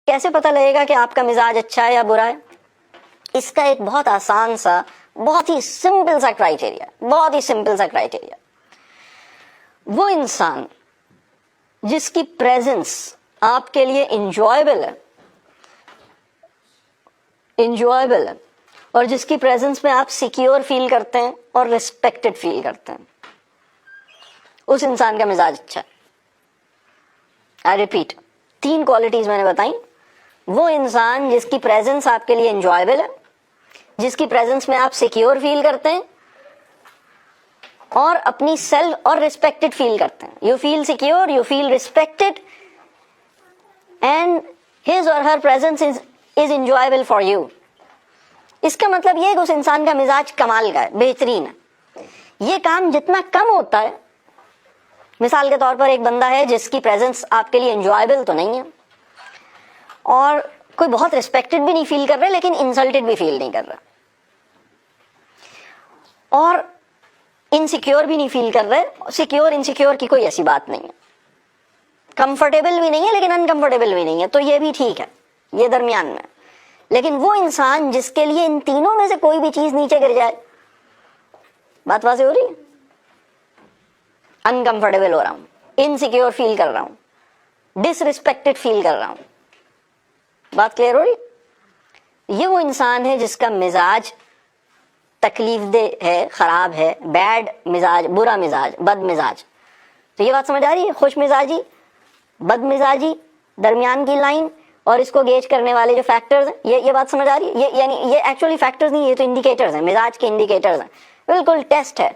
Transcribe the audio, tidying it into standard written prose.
کیسے پتہ لگے گا کہ آپ کا مزاج اچھا ہے یا برا ہے؟ اس کا ایک بہت آسان سا، بہت ہی سمپل سا کرائٹیریا، وہ انسان جس کی پریزنس آپ کے لیے انجوائبل ہے اور جس کی پریزنس میں آپ سیکیور فیل کرتے ہیں اور ریسپیکٹڈ فیل کرتے ہیں، اس انسان کا مزاج اچھا ہے۔ آئی ریپیٹ، 3 کوالٹیز میں نے بتائی۔ وہ انسان جس کی پریزنس آپ کے لیے انجوائبل ہے، جس کی پریزنس میں آپ سیکیور فیل کرتے ہیں اور اپنی سیلف اور ریسپیکٹڈ فیل کرتے ہیں۔ You feel secure, you feel respected and his or her presence is enjoyable for you. اس کا مطلب یہ ہے کہ اس انسان کا مزاج کمال کا ہے، بہترین ہے۔ یہ کام جتنا کم ہوتا ہے، مثال کے طور پر ایک بندہ ہے جس کی پریزنس آپ کے لیے انجوائبل تو نہیں ہے اور کوئی بہت ریسپیکٹڈ بھی نہیں فیل کر رہا لیکن انسلٹڈ بھی فیل نہیں کر رہا اور انسیکیور بھی نہیں فیل کر رہے۔ سیکیور انسیکیور کی کوئی ایسی بات نہیں ہے، کمفرٹیبل بھی نہیں ہے لیکن انکمفرٹیبل بھی نہیں ہے، تو یہ بھی ٹھیک ہے، یہ درمیان میں۔ لیکن وہ انسان جس کے لیے ان تینوں میں سے کوئی بھی چیز نیچے گر جائے، بات واضح ہو رہی ہے؟ انکمفرٹیبل ہو رہا ہوں، انسیکیور فیل کر رہا ہوں، ڈس ریسپیکٹڈ فیل کر رہا ہوں، بات کلیئر ہو رہی؟ یہ وہ انسان ہے جس کا مزاج تکلیف دہ ہے، خراب ہے، بیڈ مزاج، برا مزاج، بد مزاج۔ تو یہ بات سمجھ آ رہی ہے؟ خوش مزاجی، بد مزاجی، درمیان کی لائن اور اس کو گیج کرنے والے جو فیکٹرز ہیں، یہ بات سمجھ آ رہی ہے؟ یعنی یہ ایکچولی فیکٹرز نہیں، یہ تو انڈیکیٹرز ہیں، مزاج کے انڈیکیٹرز ہیں، بالکل ٹیسٹ ہے